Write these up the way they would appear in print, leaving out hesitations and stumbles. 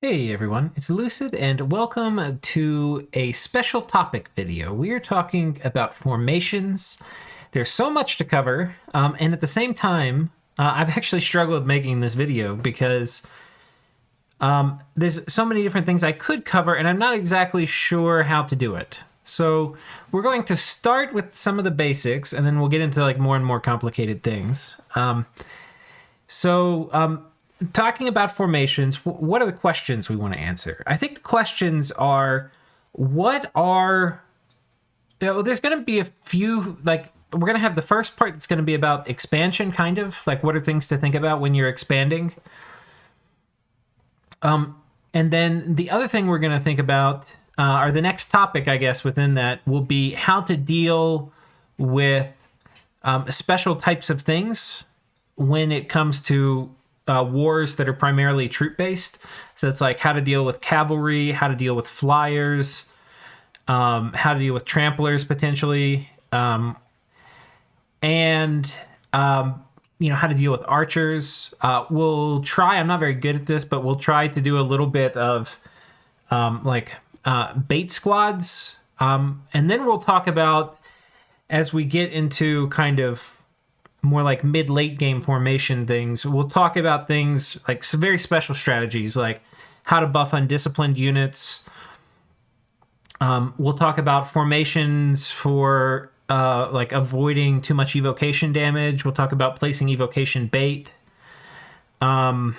Hey everyone, it's Lucid and welcome to a special topic video. We are talking about formations. There's so much to cover, and at the same time, I've actually struggled making this video because there's so many different things I could cover and I'm not exactly sure how to do it. So we're going to start with some of the basics and then we'll get into like more and more complicated things. Talking about formations, what are the questions we want to answer? I think the questions are, there's going to be a few, like, we're going to have the first part that's going to be about expansion, kind of, like, what are things to think about when you're expanding? And then the other thing we're going to think about, or the next topic, I guess, within that will be how to deal with special types of things when it comes to wars that are primarily troop-based. So it's like how to deal with cavalry, how to deal with flyers, how to deal with tramplers potentially, and how to deal with archers. We'll try, I'm not very good at this, but we'll try to do a little bit of bait squads. And then we'll talk about, as we get into kind of more like mid-late game formation things, we'll talk about things like some very special strategies, like how to buff undisciplined units. We'll talk about formations for avoiding too much evocation damage. We'll talk about placing evocation bait. There's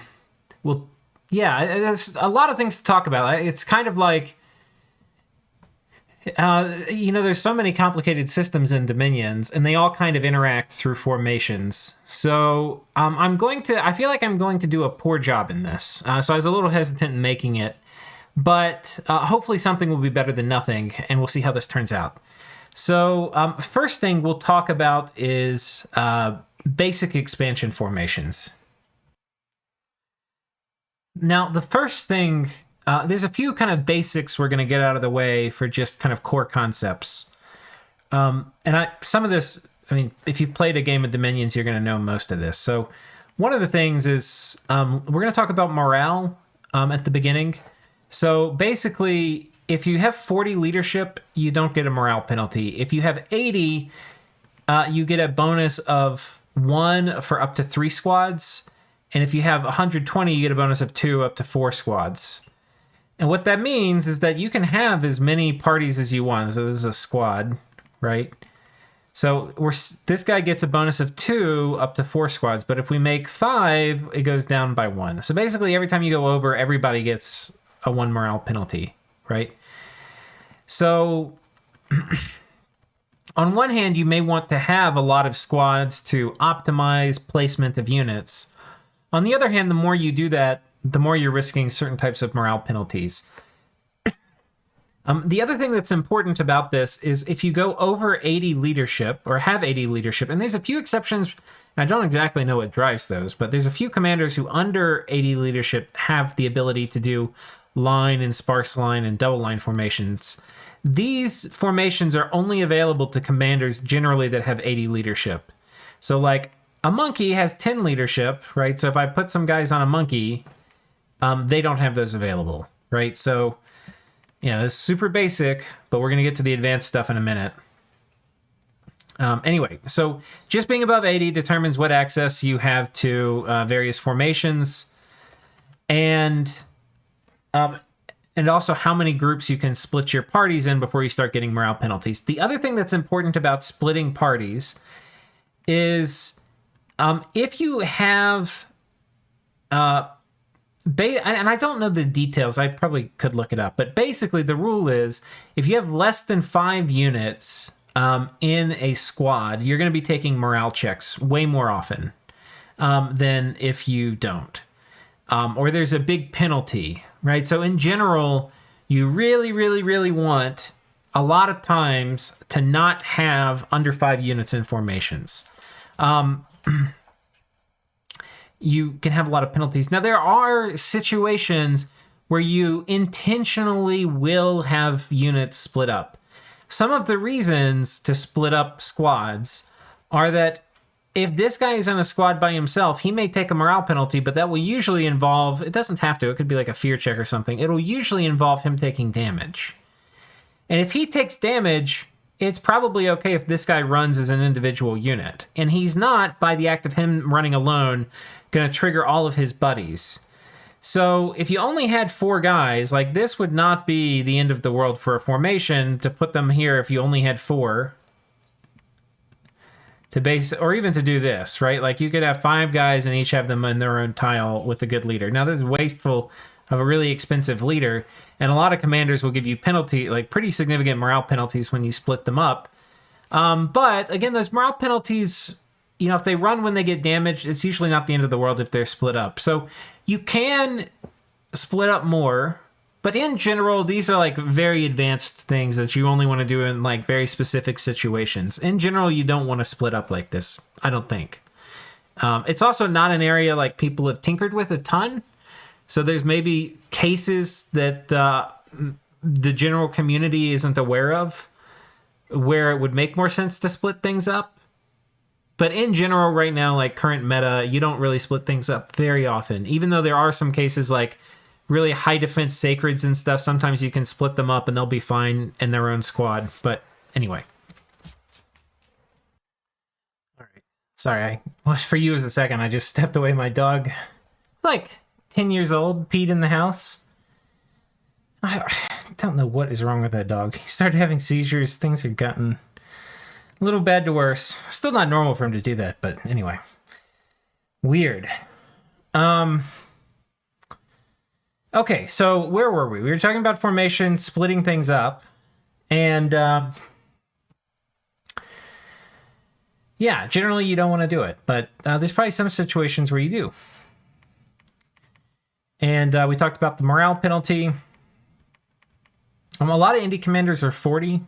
a lot of things to talk about. It's kind of like, there's so many complicated systems in Dominions, and they all kind of interact through formations. So I feel like I'm going to do a poor job in this. So I was a little hesitant in making it, but hopefully something will be better than nothing, and we'll see how this turns out. So first thing we'll talk about is basic expansion formations. Now, the first thing, there's a few kind of basics we're going to get out of the way for just kind of core concepts. Some of this, if you've played a game of Dominions, you're going to know most of this. So one of the things is we're going to talk about morale at the beginning. So basically, if you have 40 leadership, you don't get a morale penalty. If you have 80, you get a bonus of 1 for up to 3 squads. And if you have 120, you get a bonus of 2 up to 4 squads. And what that means is that you can have as many parties as you want. So this is a squad, right? So this guy gets a bonus of 2 up to 4 squads. But if we make 5, it goes down by 1. So basically, every time you go over, everybody gets a 1 morale penalty, right? So on one hand, you may want to have a lot of squads to optimize placement of units. On the other hand, the more you do that, the more you're risking certain types of morale penalties. The other thing that's important about this is if you go over 80 leadership, or have 80 leadership, and there's a few exceptions, and I don't exactly know what drives those, but there's a few commanders who under 80 leadership have the ability to do line and sparse line and double line formations. These formations are only available to commanders generally that have 80 leadership. So like a monkey has 10 leadership, right? So if I put some guys on a monkey, they don't have those available, right? So, it's super basic, but we're going to get to the advanced stuff in a minute. Anyway, so just being above 80 determines what access you have to various formations, and also how many groups you can split your parties in before you start getting morale penalties. The other thing that's important about splitting parties is if you have... and I don't know the details, I probably could look it up, but basically the rule is if you have less than 5 units in a squad, you're going to be taking morale checks way more often than if you don't. Or there's a big penalty, right? So in general, you really, really, really want a lot of times to not have under 5 units in formations. You can have a lot of penalties. Now, there are situations where you intentionally will have units split up. Some of the reasons to split up squads are that if this guy is in a squad by himself, he may take a morale penalty, but that will usually involve, it doesn't have to, it could be like a fear check or something. It'll usually involve him taking damage. And if he takes damage, it's probably okay if this guy runs as an individual unit. And he's not, by the act of him running alone, going to trigger all of his buddies. So if you only had 4 guys, like this would not be the end of the world for a formation to put them here if you only had 4. To base, or even to do this, right? Like you could have 5 guys and each have them in their own tile with a good leader. Now this is wasteful of a really expensive leader, and a lot of commanders will give you penalty, like pretty significant morale penalties when you split them up. But again, those morale penalties, you know, if they run when they get damaged, it's usually not the end of the world if they're split up. So you can split up more, but in general, these are like very advanced things that you only want to do in like very specific situations. In general, you don't want to split up like this, I don't think. It's also not an area like people have tinkered with a ton. So there's maybe cases that the general community isn't aware of where it would make more sense to split things up. But in general, right now, like current meta, you don't really split things up very often. Even though there are some cases like really high defense sacreds and stuff, sometimes you can split them up and they'll be fine in their own squad. But anyway. All right. Sorry, for you as a second, I just stepped away. My dog, it's like 10 years old, peed in the house. I don't know what is wrong with that dog. He started having seizures. Things have gotten a little bad to worse. Still not normal for him to do that, but anyway. Weird. Okay, so where were we? We were talking about formation, splitting things up, and yeah, generally you don't want to do it, but there's probably some situations where you do. And we talked about the morale penalty. A lot of indie commanders are 40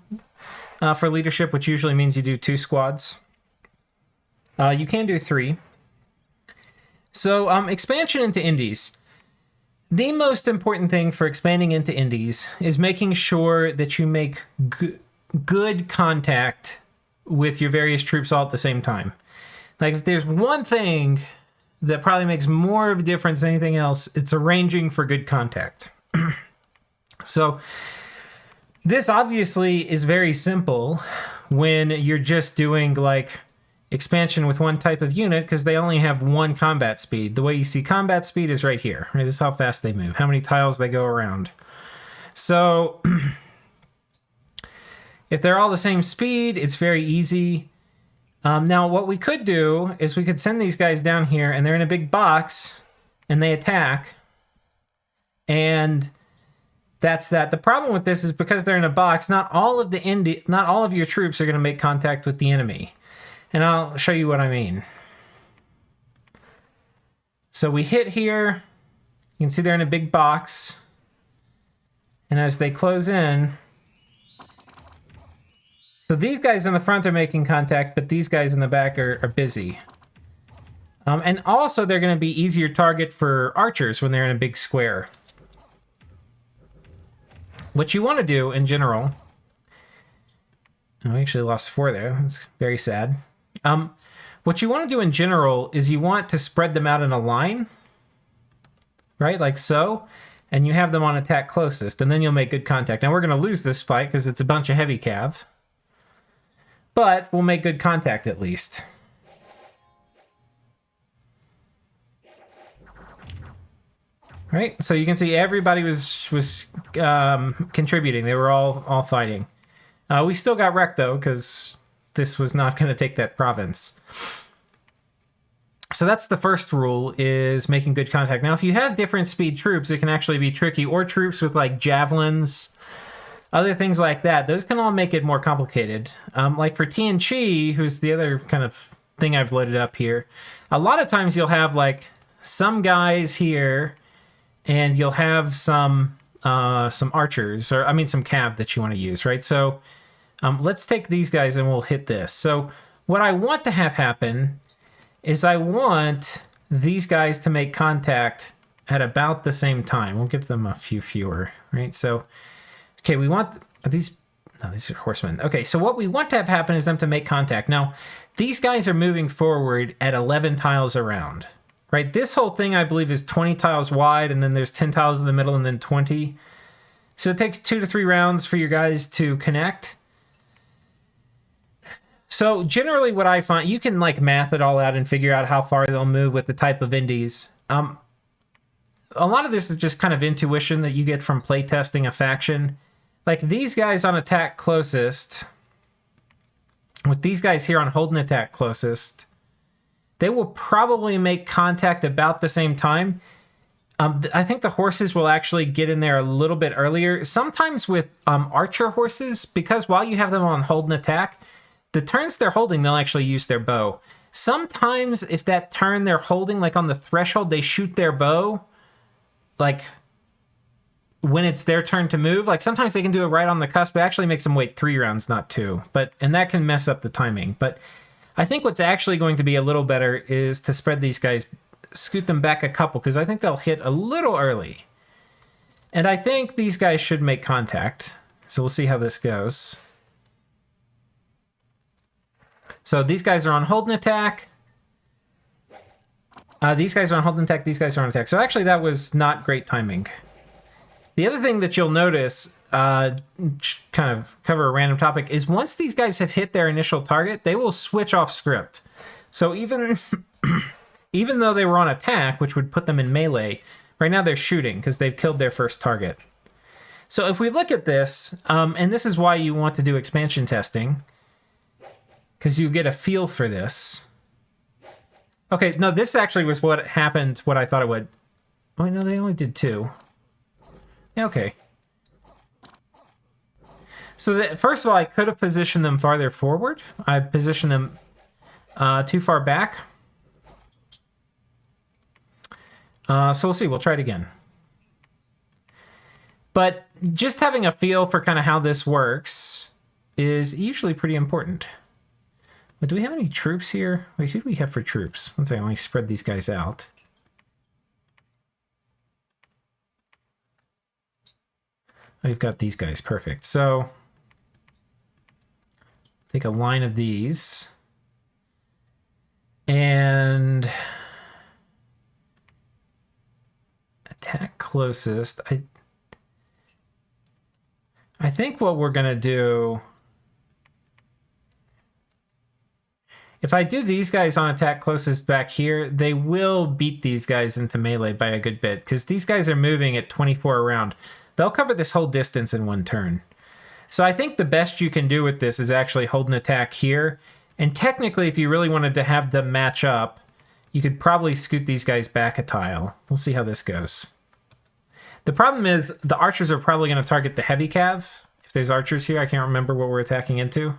for leadership, which usually means you do 2 squads. You can do 3. So expansion into indies. The most important thing for expanding into indies is making sure that you make good contact with your various troops all at the same time. Like if there's one thing that probably makes more of a difference than anything else, it's arranging for good contact. So this obviously is very simple when you're just doing like expansion with one type of unit because they only have 1 combat speed. The way you see combat speed is right here. Right? This is how fast they move, how many tiles they go around. So if they're all the same speed, it's very easy. Now, what we could do is we could send these guys down here, and they're in a big box, and they attack. And that's that. The problem with this is because they're in a box, not all of your troops are going to make contact with the enemy. And I'll show you what I mean. So we hit here. You can see they're in a big box. And as they close in, so these guys in the front are making contact, but these guys in the back are busy. And also they're going to be easier target for archers when they're in a big square. What you want to do in general... Oh, I actually lost 4 there. That's very sad. What you want to do in general is you want to spread them out in a line. Right? Like so. And you have them on attack closest. And then you'll make good contact. Now we're going to lose this fight because it's a bunch of heavy cav. But we'll make good contact at least. Right? So you can see everybody was contributing. They were all fighting. We still got wrecked though, because this was not going to take that province. So that's the first rule, is making good contact. Now, if you have different speed troops, it can actually be tricky. Or troops with like javelins, other things like that. Those can all make it more complicated. Like for TNC, who's the other kind of thing I've loaded up here, a lot of times you'll have like some guys here, and you'll have some archers, or I mean some cav that you want to use, right? So let's take these guys and we'll hit this. So what I want to have happen is I want these guys to make contact at about the same time. We'll give them a few fewer, right? So, okay, we want these... No, these are horsemen. Okay, so what we want to have happen is them to make contact. Now, these guys are moving forward at 11 tiles around, right? This whole thing, I believe, is 20 tiles wide, and then there's 10 tiles in the middle, and then 20. So it takes 2 to 3 rounds for your guys to connect. So generally what I find, you can like math it all out and figure out how far they'll move with the type of indies. A lot of this is just kind of intuition that you get from playtesting a faction. Like these guys on attack closest, with these guys here on hold and attack closest, they will probably make contact about the same time. I think the horses will actually get in there a little bit earlier. Sometimes with archer horses, because while you have them on hold and attack, the turns they're holding, they'll actually use their bow. Sometimes if that turn they're holding, like on the threshold, they shoot their bow, like when it's their turn to move. Like sometimes they can do it right on the cusp, but it actually makes them wait 3 rounds, not 2. And that can mess up the timing. But I think what's actually going to be a little better is to spread these guys, scoot them back a couple, because I think they'll hit a little early. And I think these guys should make contact. So we'll see how this goes. So these guys are on hold and attack. These guys are on hold and attack. These guys are on attack. So actually that was not great timing. The other thing that you'll notice, kind of cover a random topic, is once these guys have hit their initial target, they will switch off script. So even though they were on attack, which would put them in melee, right now they're shooting because they've killed their first target. So if we look at this, and this is why you want to do expansion testing, because you get a feel for this. Okay, no, this actually was what happened, what I thought it would. Oh, no, they only did 2. Yeah, okay. So first of all, I could have positioned them farther forward. I positioned them too far back. So we'll see. We'll try it again. But just having a feel for kind of how this works is usually pretty important. But do we have any troops here? Wait, who do we have for troops? Let's say I only spread these guys out. We've got these guys. Perfect. So take a line of these. And attack closest. I think what we're going to do... If I do these guys on attack closest back here, they will beat these guys into melee by a good bit, because these guys are moving at 24 a round. They'll cover this whole distance in 1 turn. So I think the best you can do with this is actually hold an attack here. And technically, if you really wanted to have them match up, you could probably scoot these guys back a tile. We'll see how this goes. The problem is the archers are probably going to target the heavy cav. If there's archers here, I can't remember what we're attacking into.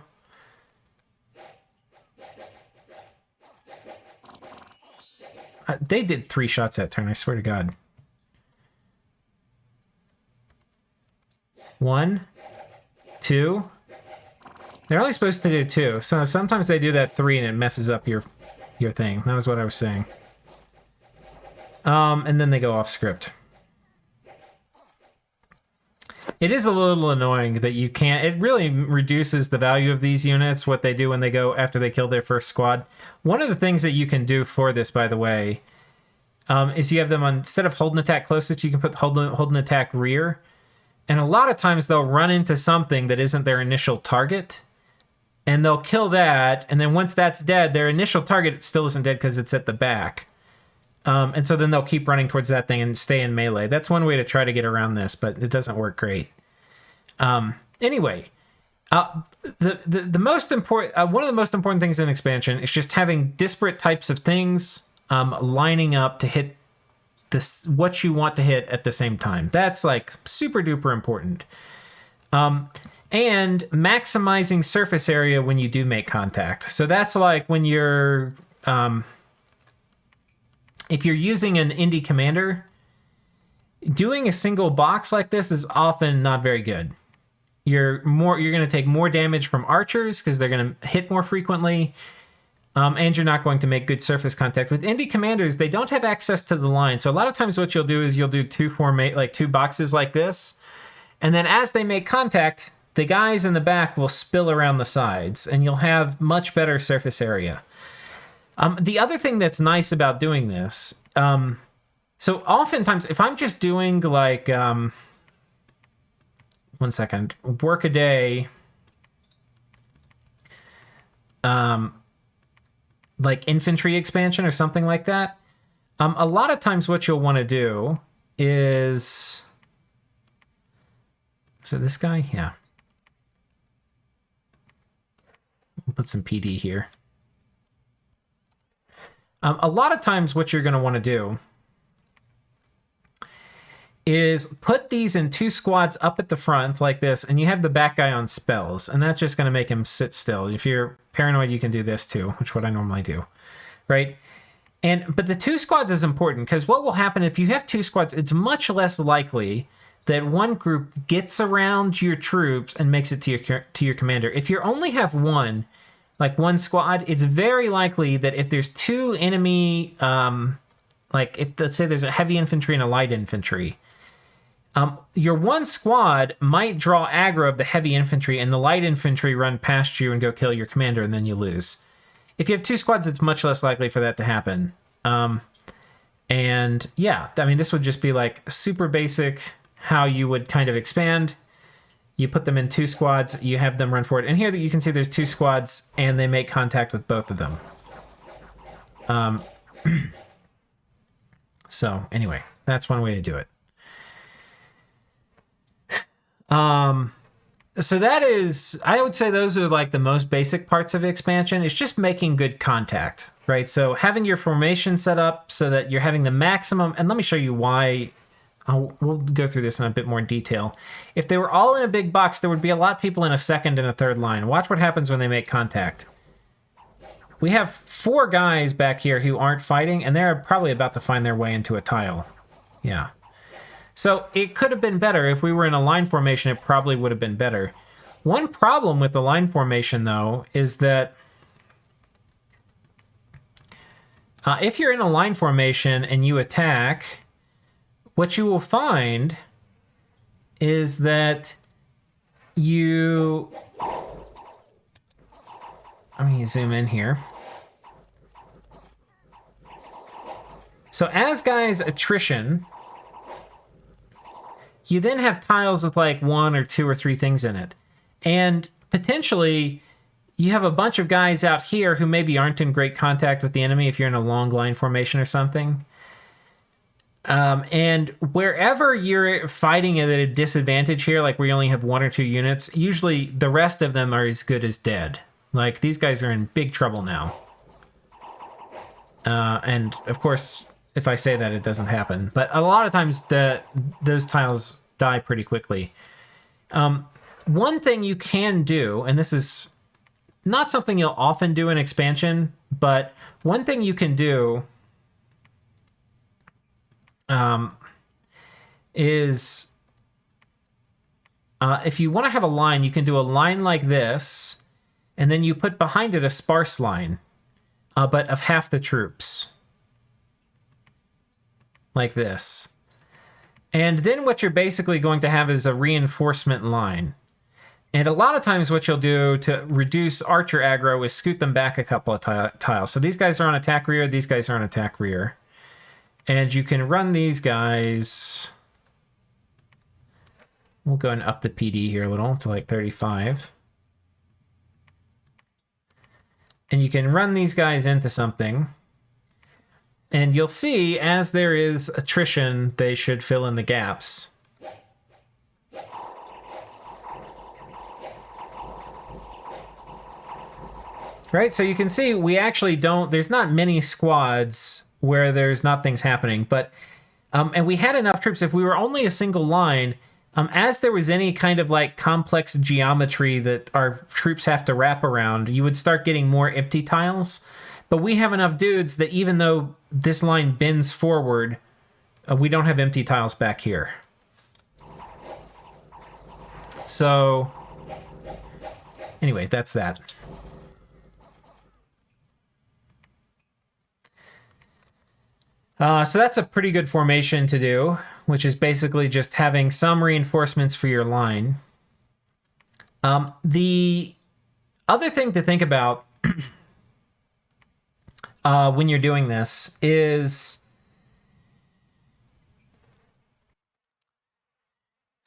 They did 3 shots that turn, I swear to God. 1, 2. They're only supposed to do 2, so sometimes they do that 3 and it messes up your thing. That was what I was saying. And then they go off script. It is a little annoying that you can't... It really reduces the value of these units, what they do when they go after they kill their first squad. One of the things that you can do for this, by the way, is you have them on... Instead of hold and attack closest, you can put hold and attack rear. And a lot of times they'll run into something that isn't their initial target. And they'll kill that. And then once that's dead, their initial target still isn't dead because it's at the back. And so then they'll keep running towards that thing and stay in melee. That's one way to try to get around this, but it doesn't work great. Anyway, the most important, one of the most important things in expansion is just having disparate types of things lining up to hit this what you want to hit at the same time. That's like super duper important. And maximizing surface area when you do make contact. So that's like when you're if you're using an indie commander, doing a single box like this is often not very good. You're going to take more damage from archers because they're going to hit more frequently, and you're not going to make good surface contact. With indie commanders, they don't have access to the line, so a lot of times what you'll do is you'll do two boxes like this, and then as they make contact, the guys in the back will spill around the sides, and you'll have much better surface area. The other thing that's nice about doing this, so oftentimes, if I'm just doing like, 1 second, work a day, like infantry expansion or something like that, a lot of times what you'll want to do is, so this guy, yeah. We'll put some PD here. A lot of times what you're going to want to do is put these in 2 squads up at the front like this, and you have the back guy on spells, and that's just going to make him sit still. If you're paranoid, you can do this too, which is what I normally do, right? But the 2 squads is important, because what will happen if you have 2 squads, it's much less likely that one group gets around your troops and makes it to your commander. If you only have one, like one squad, it's very likely that if there's 2 enemy, like if, let's say there's a heavy infantry and a light infantry, your one squad might draw aggro of the heavy infantry, and the light infantry run past you and go kill your commander, and then you lose. If you have 2 squads, it's much less likely for that to happen. And yeah, I mean, this would just be like super basic how you would kind of expand. You put them in 2 squads, you have them run forward. And here you can see there's 2 squads, and they make contact with both of them. So anyway, that's one way to do it. So that is, I would say those are like the most basic parts of expansion. It's just making good contact, right? So having your formation set up so that you're having the maximum, and let me show you why. We'll go through this in a bit more detail. If they were all in a big box, there would be a lot of people in a second and a third line. Watch what happens when they make contact. We have 4 guys back here who aren't fighting, and they're probably about to find their way into a tile. Yeah. So it could have been better. If we were in a line formation, it probably would have been better. One problem with the line formation, though, is that if you're in a line formation and you attack, what you will find is that you... Let me zoom in here. So as guys attrition, you then have tiles with like 1 or 2 or 3 things in it. And potentially you have a bunch of guys out here who maybe aren't in great contact with the enemy if you're in a long line formation or something. And wherever you're fighting at a disadvantage here, like where you only have 1 or 2 units, usually the rest of them are as good as dead. Like, these guys are in big trouble now. And, of course, if I say that, it doesn't happen. But a lot of times, those tiles die pretty quickly. One thing you can do, and this is not something you'll often do in expansion, but one thing you can do is if you want to have a line, you can do a line like this, and then you put behind it a sparse line, but of half the troops. Like this. And then what you're basically going to have is a reinforcement line. And a lot of times what you'll do to reduce archer aggro is scoot them back a couple of tiles. So these guys are on attack rear, these guys are on attack rear. And you can run these guys... We'll go and up the PD here a little to like 35. And you can run these guys into something. And you'll see, as there is attrition, they should fill in the gaps. Right, so you can see we actually don't, there's not many squads where there's not things happening, but, and we had enough troops, if we were only a single line, as there was any kind of like complex geometry that our troops have to wrap around, you would start getting more empty tiles. But we have enough dudes that even though this line bends forward, we don't have empty tiles back here. So, anyway, that's that. So that's a pretty good formation to do, which is basically just having some reinforcements for your line. The other thing to think about when you're doing this is...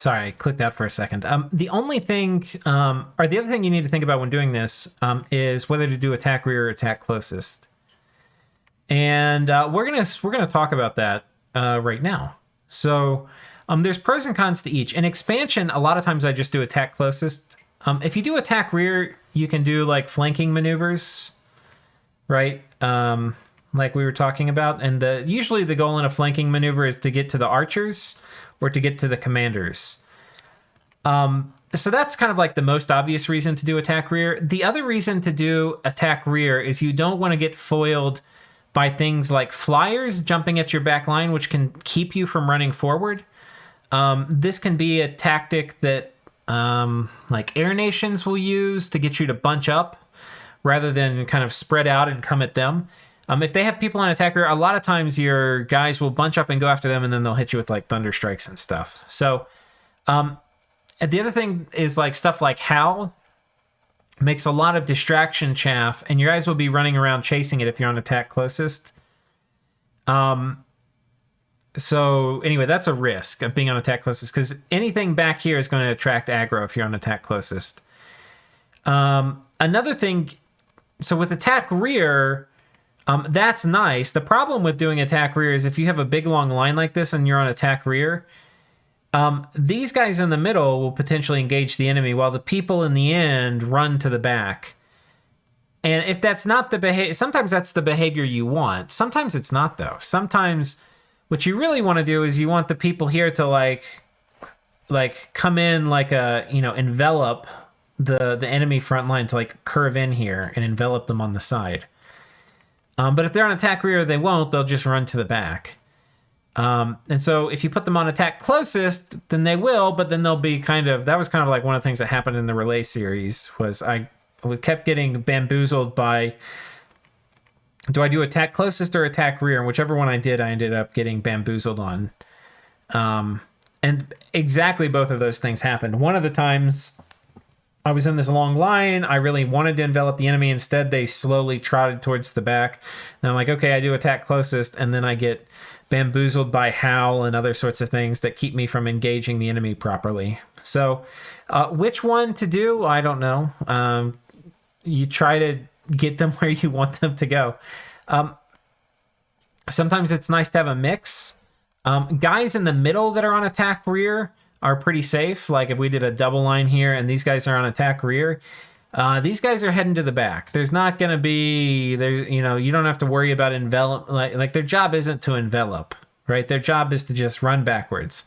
Sorry, I clicked out for a second. The only thing, or the other thing you need to think about when doing this is whether to do attack rear or attack closest. And we're gonna talk about that right now. So there's pros and cons to each. In expansion, a lot of times I just do attack closest. If you do attack rear, you can do like flanking maneuvers, right? Like we were talking about. And usually the goal in a flanking maneuver is to get to the archers or to get to the commanders. So that's kind of like the most obvious reason to do attack rear. The other reason to do attack rear is you don't want to get foiled by things like fliers jumping at your back line, which can keep you from running forward. This can be a tactic that like air nations will use to get you to bunch up rather than kind of spread out and come at them. If they have people on attack rear, a lot of times your guys will bunch up and go after them, and then they'll hit you with like thunder strikes and stuff. So the other thing is like stuff like Howl makes a lot of distraction chaff, and your guys will be running around chasing it if you're on attack closest. So anyway, that's a risk of being on attack closest, because anything back here is going to attract aggro if you're on attack closest. Another thing, so with attack rear, that's nice. The problem with doing attack rear is if you have a big long line like this and you're on attack rear, these guys in the middle will potentially engage the enemy while the people in the end run to the back. And if that's not the behavior, sometimes that's the behavior you want. Sometimes it's not, though. Sometimes what you really want to do is you want the people here to like come in like a, envelop the enemy front line, to like curve in here and envelop them on the side. But if they're on attack rear, they won't. They'll just run to the back. And so if you put them on attack closest, then they will, but then they'll be that was kind of like one of the things that happened in the Relay series, was I kept getting bamboozled by, do I do attack closest or attack rear? And whichever one I did, I ended up getting bamboozled on. And exactly both of those things happened. One of the times I was in this long line, I really wanted to envelop the enemy. Instead, they slowly trotted towards the back. And I'm like, okay, I do attack closest, and then I get bamboozled by Howl and other sorts of things that keep me from engaging the enemy properly. So which one to do, I don't know. You try to get them where you want them to go. Sometimes it's nice to have a mix. Guys in the middle that are on attack rear are pretty safe. Like if we did a double line here and these guys are on attack rear, these guys are heading to the back. There's not going to be there. You don't have to worry about envelop. Like their job isn't to envelop, right? Their job is to just run backwards.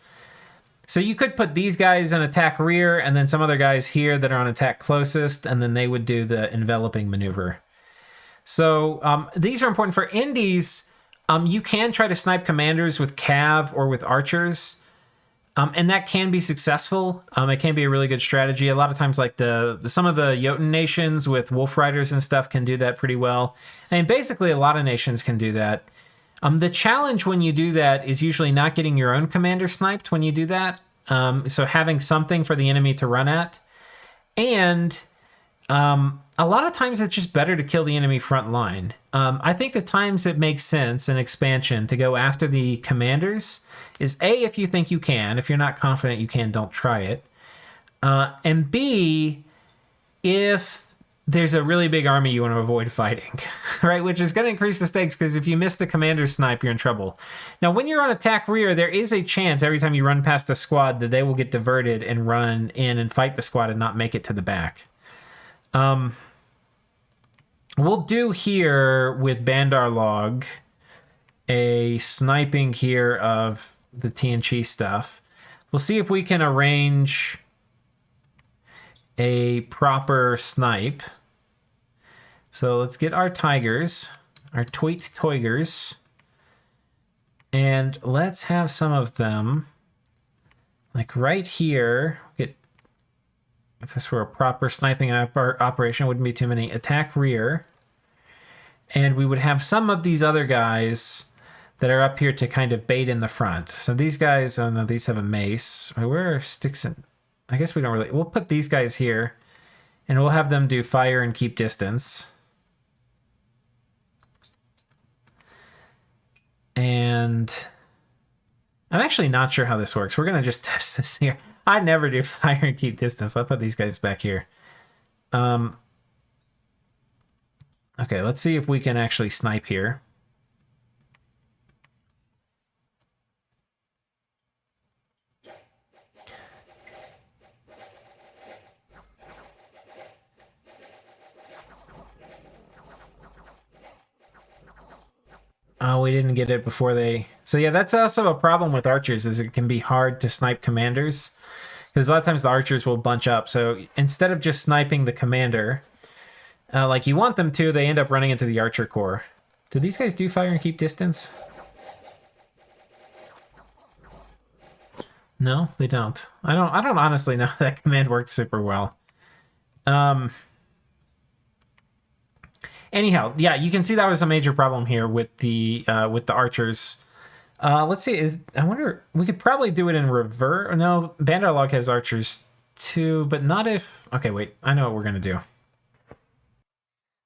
So you could put these guys in attack rear and then some other guys here that are on attack closest, and then they would do the enveloping maneuver. So these are important for indies. You can try to snipe commanders with cav or with archers. And that can be successful. It can be a really good strategy. A lot of times, like some of the Jotun nations with wolf riders and stuff can do that pretty well. And basically, a lot of nations can do that. The challenge when you do that is usually not getting your own commander sniped when you do that. So having something for the enemy to run at. And a lot of times, it's just better to kill the enemy front line. I think the times it makes sense in expansion to go after the commanders is A, if you think you can. If you're not confident you can, don't try it. And B, if there's a really big army you want to avoid fighting, right? Which is going to increase the stakes, because if you miss the commander snipe, you're in trouble. Now, when you're on attack rear, there is a chance every time you run past a squad that they will get diverted and run in and fight the squad and not make it to the back. We'll do here with Bandar Log a sniping here of the TNT stuff. We'll see if we can arrange a proper snipe. So let's get our tigers, our tweet toigers, and let's have some of them like right here. If this were a proper sniping operation, it wouldn't be too many. Attack rear. And we would have some of these other guys that are up here to kind of bait in the front. So these guys, oh no, these have a mace. Where are sticks and... I guess we don't really... We'll put these guys here, and we'll have them do fire and keep distance. And I'm actually not sure how this works. We're going to just test this here. I never do fire and keep distance. I'll put these guys back here. Okay, let's see if we can actually snipe here. Oh, we didn't get it before they... So yeah, that's also a problem with archers, is it can be hard to snipe commanders. Because a lot of times the archers will bunch up. So instead of just sniping the commander, like you want them to, they end up running into the archer core. Do these guys do fire and keep distance? No, they don't. I don't honestly know that command works super well. Anyhow, yeah, you can see that was a major problem here with the archers. Let's see, I wonder, we could probably do it in reverse. No, Bandarlog has archers too, but not if... Okay, wait, I know what we're gonna do.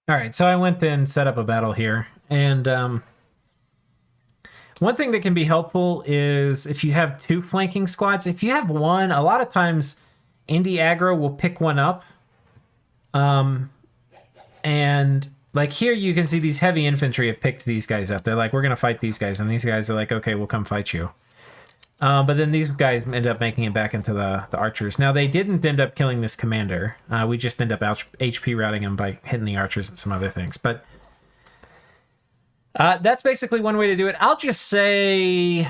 All right, so I went and set up a battle here, and one thing that can be helpful is if you have two flanking squads. If you have one, a lot of times indie aggro will pick one up, and like here you can see these heavy infantry have picked these guys up. They're like, we're gonna fight these guys, and these guys are like, okay, we'll come fight you. But then these guys end up making it back into the archers. Now, they didn't end up killing this commander. We just end up HP routing him by hitting the archers and some other things. But that's basically one way to do it. I'll just say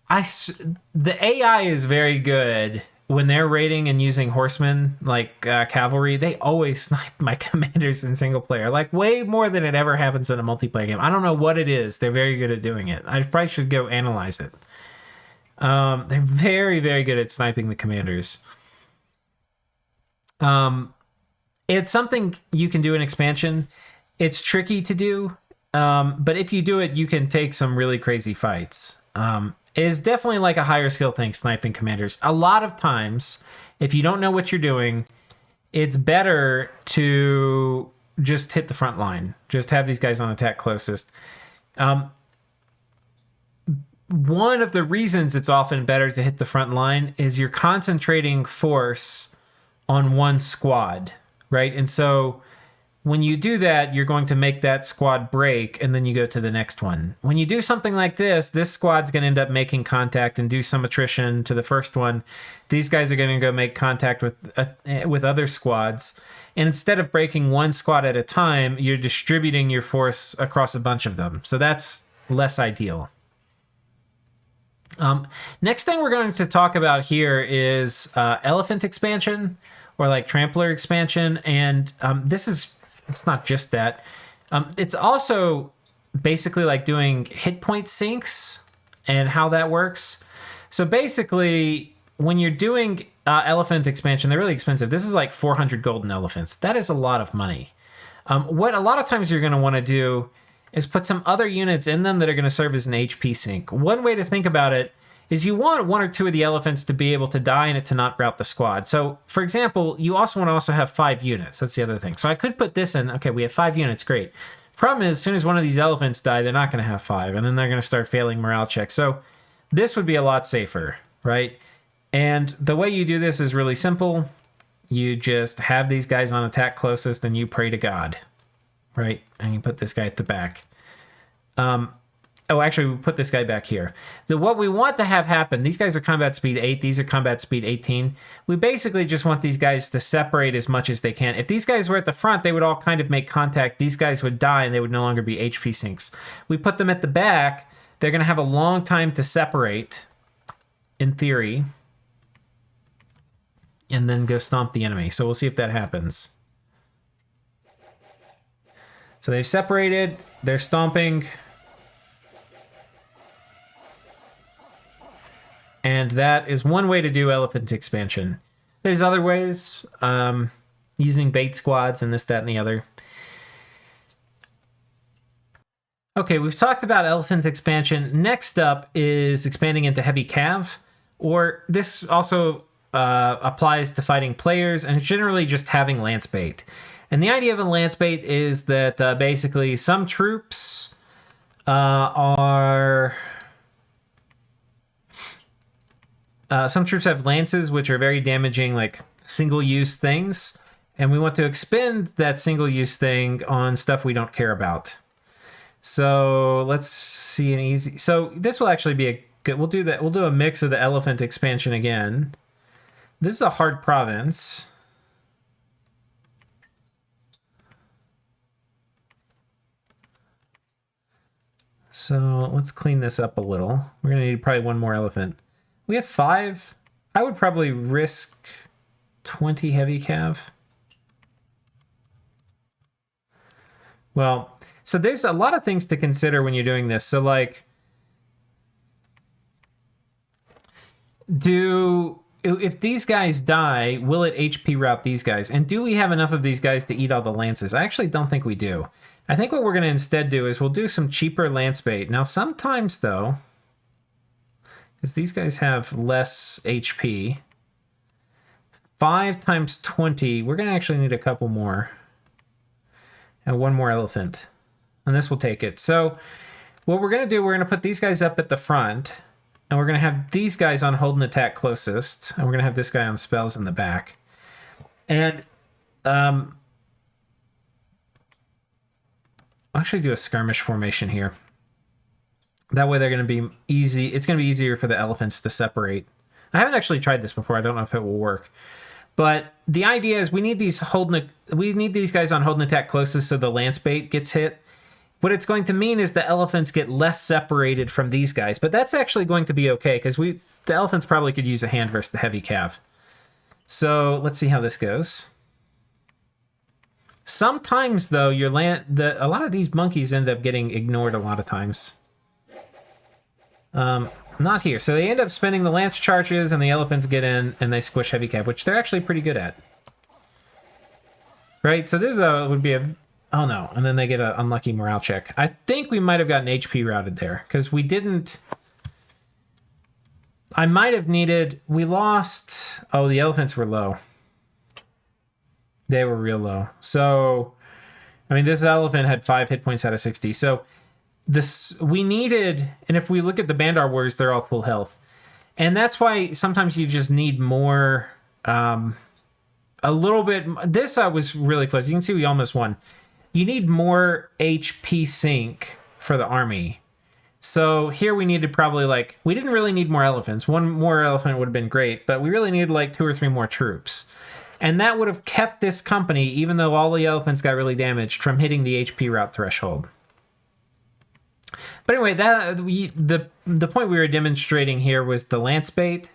the AI is very good. When they're raiding and using horsemen, like cavalry, they always snipe my commanders in single player. Like, way more than it ever happens in a multiplayer game. I don't know what it is. They're very good at doing it. I probably should go analyze it. They're very, very good at sniping the commanders. It's something you can do in expansion. It's tricky to do, but if you do it, you can take some really crazy fights. It is definitely like a higher skill thing, sniping commanders. A lot of times, if you don't know what you're doing, it's better to just hit the front line. Just have these guys on attack closest. One of the reasons it's often better to hit the front line is you're concentrating force on one squad, right? And so when you do that, you're going to make that squad break, and then you go to the next one. When you do something like this squad's going to end up making contact and do some attrition to the first one. These guys are going to go make contact with other squads. And instead of breaking one squad at a time, you're distributing your force across a bunch of them. So that's less ideal. Next thing we're going to talk about here is elephant expansion, or like Trampler expansion. And it's not just that. It's also basically like doing Hitpoint sinks and how that works. So basically, when you're doing elephant expansion, they're really expensive. This is like 400 golden elephants. That is a lot of money. What a lot of times you're going to want to do is put some other units in them that are going to serve as an HP sink. One way to think about it is you want one or two of the elephants to be able to die and it to not rout the squad. So, for example, you also want to have 5 units. That's the other thing. So I could put this in. Okay, we have 5 units. Great. Problem is, as soon as one of these elephants die, they're not going to have 5, and then they're going to start failing morale checks. So this would be a lot safer, right? And the way you do this is really simple. You just have these guys on attack closest, and you pray to God, right? And you put this guy at the back. Oh, actually, we put this guy back here. What we want to have happen, these guys are combat speed 8, these are combat speed 18. We basically just want these guys to separate as much as they can. If these guys were at the front, they would all kind of make contact. These guys would die, and they would no longer be HP sinks. We put them at the back. They're going to have a long time to separate, in theory, and then go stomp the enemy. So we'll see if that happens. So they've separated. They're stomping. And that is one way to do elephant expansion. There's other ways, using bait squads and this, that, and the other. Okay, we've talked about elephant expansion. Next up is expanding into heavy cav, or this also applies to fighting players, and it's generally just having lance bait. And the idea of a lance bait is that basically some troops some troops have lances, which are very damaging, like single-use things, and we want to expend that single-use thing on stuff we don't care about. So let's see an easy. So this will actually be a good. We'll do that. We'll do a mix of the elephant expansion again. This is a hard province. So let's clean this up a little. We're gonna need probably one more elephant. We have 5. I would probably risk 20 heavy cav. Well, so there's a lot of things to consider when you're doing this. So like, if these guys die, will it HP route these guys? And do we have enough of these guys to eat all the lances? I actually don't think we do. I think what we're going to instead do is we'll do some cheaper lance bait. Now, sometimes though, because these guys have less HP, 5 times 20, we're going to actually need a couple more. And one more elephant. And this will take it. So what we're going to do, we're going to put these guys up at the front. And we're going to have these guys on hold and attack closest. And we're going to have this guy on spells in the back. And I'll actually do a skirmish formation here. That way they're going to be easy. It's going to be easier for the elephants to separate. I haven't actually tried this before. I don't know if it will work. But the idea is we need these guys on hold and attack closest so the lance bait gets hit. What it's going to mean is the elephants get less separated from these guys. But that's actually going to be okay because the elephants probably could use a hand versus the heavy cav. So let's see how this goes. Sometimes though, a lot of these monkeys end up getting ignored a lot of times. Not here. So they end up spending the lance charges and the elephants get in and they squish heavy cav, which they're actually pretty good at. Right? So this would be a... Oh no, and then they get an unlucky morale check. I think we might have gotten HP routed there, because we didn't... I might have needed... We lost... Oh, the elephants were low. They were real low. So, I mean, this elephant had 5 hit points out of 60. So, we needed... And if we look at the Bandar Warriors, they're all full health. And that's why sometimes you just need more... a little bit... This was really close. You can see we almost won. You need more HP sync for the army. So here we needed probably we didn't really need more elephants. One more elephant would have been great, but we really needed 2 or 3 more troops. And that would have kept this company, even though all the elephants got really damaged, from hitting the HP route threshold. But anyway, the point we were demonstrating here was the lance bait,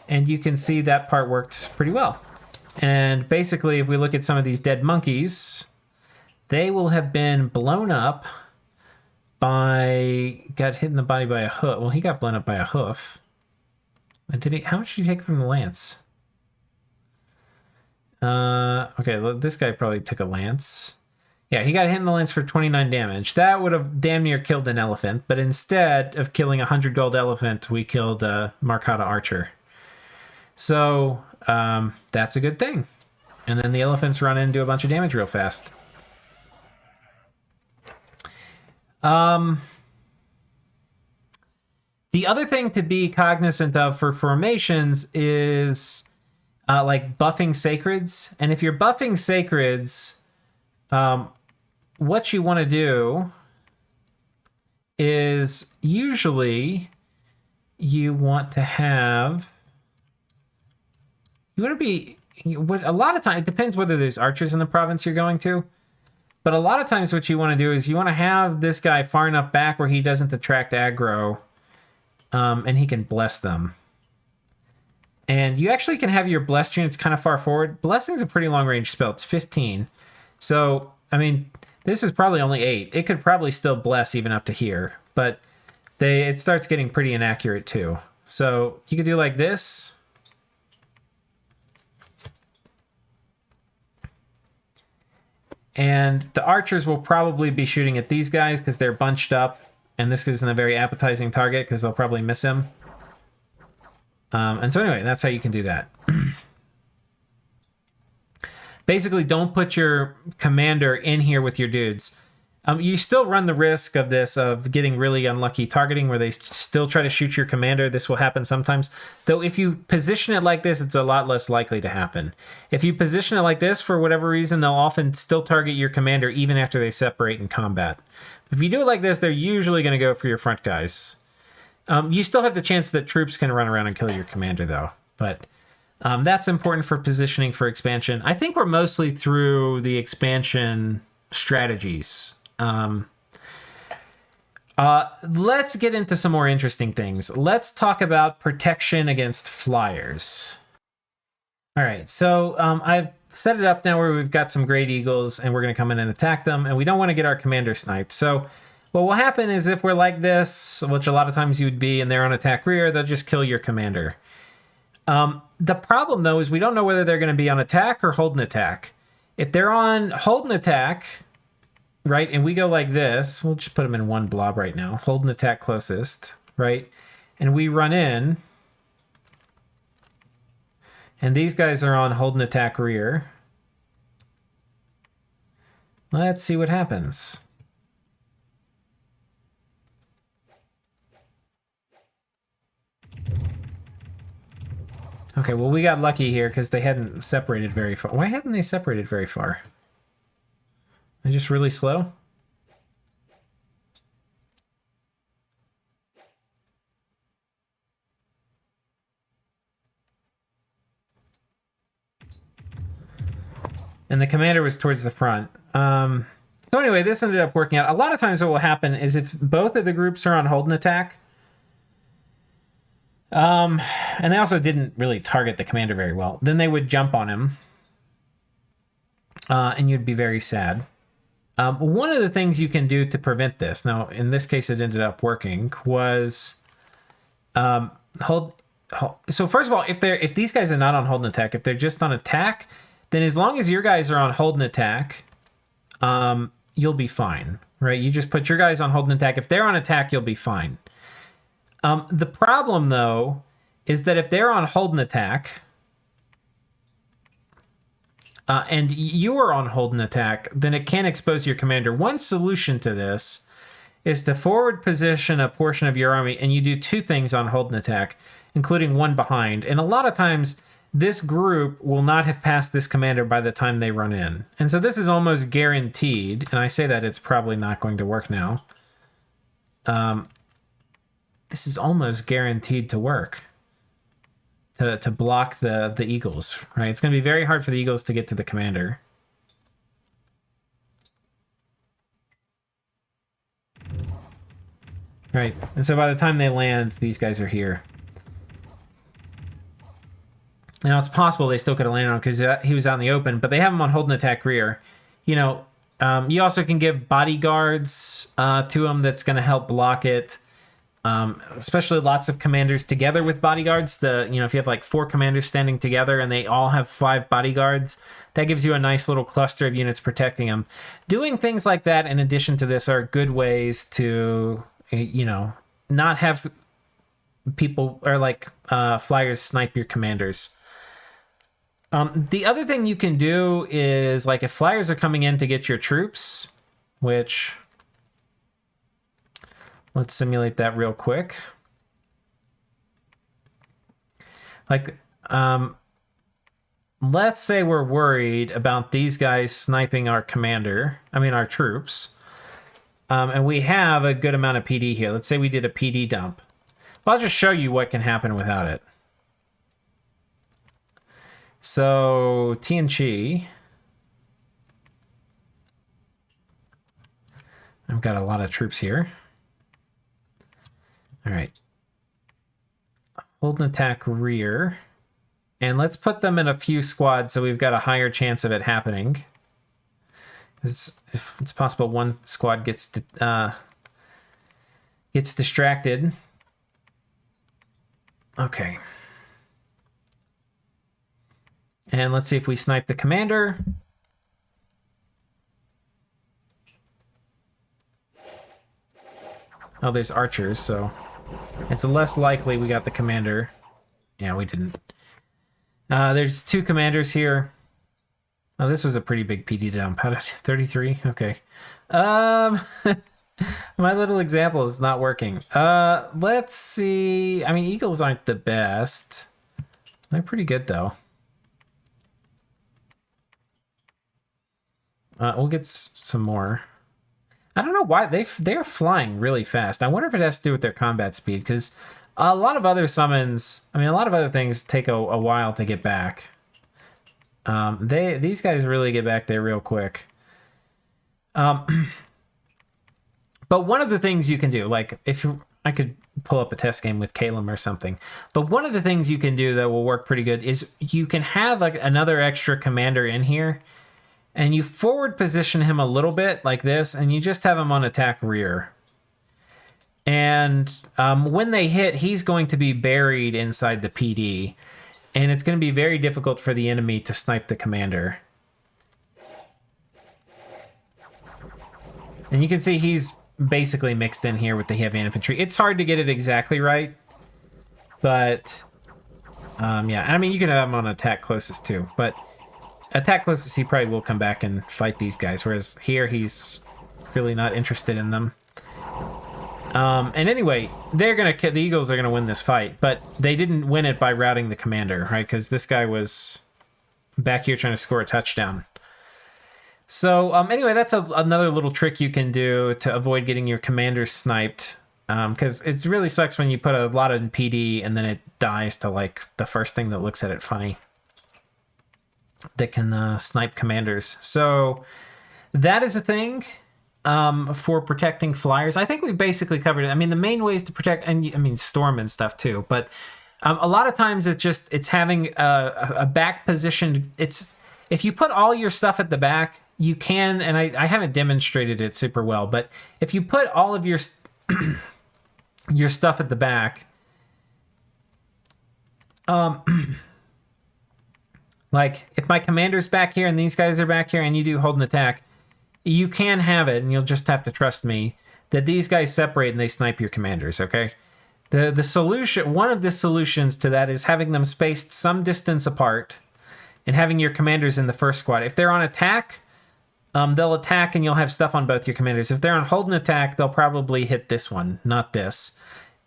and you can see that part worked pretty well. And basically, if we look at some of these dead monkeys... They will have been blown up got hit in the body by a hoof. Well, he got blown up by a hoof. How much did he take from the lance? Okay, this guy probably took a lance. Yeah, he got hit in the lance for 29 damage. That would have damn near killed an elephant, but instead of killing a 100 gold elephant, we killed a Markata archer. So, that's a good thing. And then the elephants run in and do a bunch of damage real fast. The other thing to be cognizant of for formations is buffing sacreds. And if you're buffing sacreds, what you want to do is usually you want to have... a lot of times, it depends whether there's archers in the province you're going to. But a lot of times what you want to do is you want to have this guy far enough back where he doesn't attract aggro, and he can bless them. And you actually can have your blessed units kind of far forward. Blessing's a pretty long range spell. It's 15. So, I mean, this is probably only 8. It could probably still bless even up to here. But it starts getting pretty inaccurate too. So you could do like this. And the archers will probably be shooting at these guys because they're bunched up. And this isn't a very appetizing target because they'll probably miss him. And so anyway, that's how you can do that. Basically, don't put your commander in here with your dudes. You still run the risk of this, of getting really unlucky targeting where they still try to shoot your commander. This will happen sometimes. Though if you position it like this, it's a lot less likely to happen. If you position it like this, for whatever reason, they'll often still target your commander even after they separate in combat. If you do it like this, they're usually going to go for your front guys. You still have the chance that troops can run around and kill your commander, though. But that's important for positioning for expansion. I think we're mostly through the expansion strategies. Let's get into some more interesting things. Let's talk about protection against flyers. All right, so I've set it up now where we've got some great eagles and we're going to come in and attack them, and we don't want to get our commander sniped. So what will happen is if we're like this, which a lot of times you would be, and they're on attack rear, they'll just kill your commander. The problem, though, is we don't know whether they're going to be on attack or hold an attack. If they're on hold an attack, right, and we go like this, we'll just put them in one blob right now, hold an attack closest, right, and we run in, and these guys are on hold an attack rear. Let's see what happens. Okay, well, we got lucky here because they hadn't separated very far. Why hadn't they separated very far? They're just really slow? And the commander was towards the front. So anyway, this ended up working out. A lot of times what will happen is if both of the groups are on hold and attack, and they also didn't really target the commander very well, then they would jump on him, and you'd be very sad. One of the things you can do to prevent this, now in this case it ended up working, was hold. So first of all, if these guys are not on hold and attack, if they're just on attack, then as long as your guys are on hold and attack, you'll be fine, right? You just put your guys on hold and attack. If they're on attack, you'll be fine. The problem, though, is that if they're on hold and attack, and you are on hold and attack, then it can expose your commander. One solution to this is to forward position a portion of your army, and you do two things on hold and attack, including one behind. And a lot of times, this group will not have passed this commander by the time they run in. And so this is almost guaranteed, and I say that it's probably not going to work now. This is almost guaranteed to work, to block the eagles, right? It's going to be very hard for the eagles to get to the commander. Right, and so by the time they land, these guys are here. Now, it's possible they still could have landed on because he was out in the open, but they have him on hold and attack rear. You know, you also can give bodyguards to him that's going to help block it. Especially lots of commanders together with bodyguards. If you have like 4 commanders standing together and they all have 5 bodyguards, that gives you a nice little cluster of units protecting them. Doing things like that in addition to this are good ways to, not have people or like flyers snipe your commanders. The other thing you can do is, like, if flyers are coming in to get your troops, which, let's simulate that real quick. Like, let's say we're worried about these guys sniping our our troops, and we have a good amount of PD here. Let's say we did a PD dump. Well, I'll just show you what can happen without it. So TNG, I've got a lot of troops here. All right, hold and attack rear, and let's put them in a few squads so we've got a higher chance of it happening. It's possible one squad gets distracted. Okay. And let's see if we snipe the commander. Oh, there's archers, so it's less likely we got the commander. Yeah, we didn't. There's 2 commanders here. Oh, this was a pretty big PD dump. How did 33? Okay. My little example is not working. Let's see. I mean, eagles aren't the best. They're pretty good though. We'll get some more. I don't know why they're flying really fast. I wonder if it has to do with their combat speed, because a lot of other summons, I mean, a lot of other things take a while to get back. These guys really get back there real quick. But one of the things you can do, like I could pull up a test game with Calum or something, but one of the things you can do that will work pretty good is you can have like another extra commander in here, and you forward position him a little bit like this, and you just have him on attack rear. And when they hit, he's going to be buried inside the PD, and it's going to be very difficult for the enemy to snipe the commander. And you can see he's basically mixed in here with the heavy infantry. It's hard to get it exactly right, but yeah. I mean, you can have him on attack closest too, but attack closest, he probably will come back and fight these guys, whereas here he's really not interested in them. And anyway, the Eagles are gonna win this fight, but they didn't win it by routing the commander, right? Because this guy was back here trying to score a touchdown. So anyway, that's another little trick you can do to avoid getting your commander sniped. Because it really sucks when you put a lot in PD and then it dies to like the first thing that looks at it funny that can snipe commanders. So that is a thing for protecting flyers. I think we basically covered it. I mean, the main ways to protect, and I mean storm and stuff too, but a lot of times it's having a back position. If you put all your stuff at the back, you can, and I haven't demonstrated it super well, but if you put all of your your stuff at the back, like if my commander's back here and these guys are back here and you do hold an attack, you can have it, and you'll just have to trust me, that these guys separate and they snipe your commanders, okay? The solution, one of the solutions to that is having them spaced some distance apart and having your commanders in the first squad. If they're on attack, they'll attack and you'll have stuff on both your commanders. If they're on hold and attack, they'll probably hit this one, not this.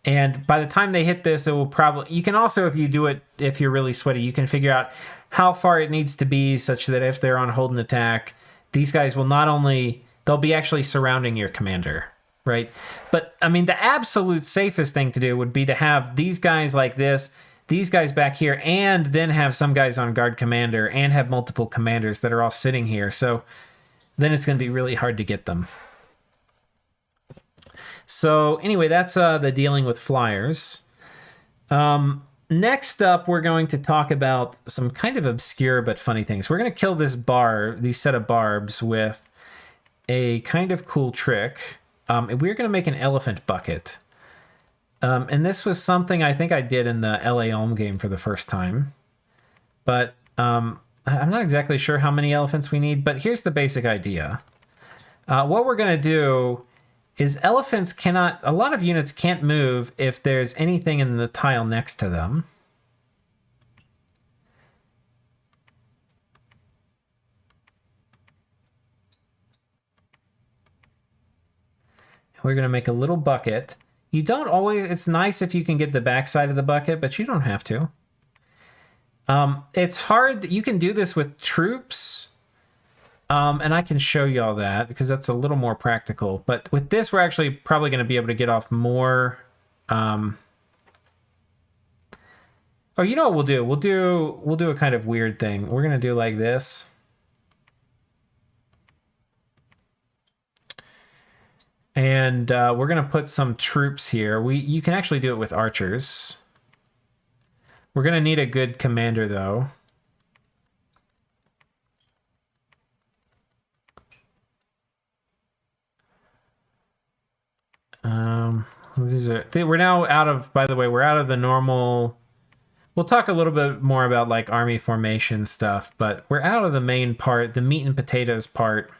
And by the time they hit this, it will probably... You can also, if you do it, if you're really sweaty, you can figure out how far it needs to be such that if they're on hold and attack, these guys will not only... They'll be actually surrounding your commander, right? But, I mean, the absolute safest thing to do would be to have these guys like this, these guys back here, and then have some guys on guard commander and have multiple commanders that are all sitting here. So then it's going to be really hard to get them. So anyway, that's the dealing with flyers. Next up, we're going to talk about some kind of obscure but funny things. We're going to kill these set of barbs with a kind of cool trick. And we're going to make an elephant bucket. And this was something I think I did in the LA Ulm game for the first time. But I'm not exactly sure how many elephants we need, but here's the basic idea. What we're going to do is elephants cannot... A lot of units can't move if there's anything in the tile next to them. We're going to make a little bucket. You don't always... It's nice if you can get the backside of the bucket, but you don't have to. It's hard. You can do this with troops. And I can show you all that because that's a little more practical. But with this, we're actually probably going to be able to get off more. Or you know what we'll do? We'll do a kind of weird thing. We're going to do like this. And we're going to put some troops here. You can actually do it with archers. We're going to need a good commander, though. We're now out of, by the way, we're out of the normal... We'll talk a little bit more about like army formation stuff, but we're out of the main part, the meat and potatoes part.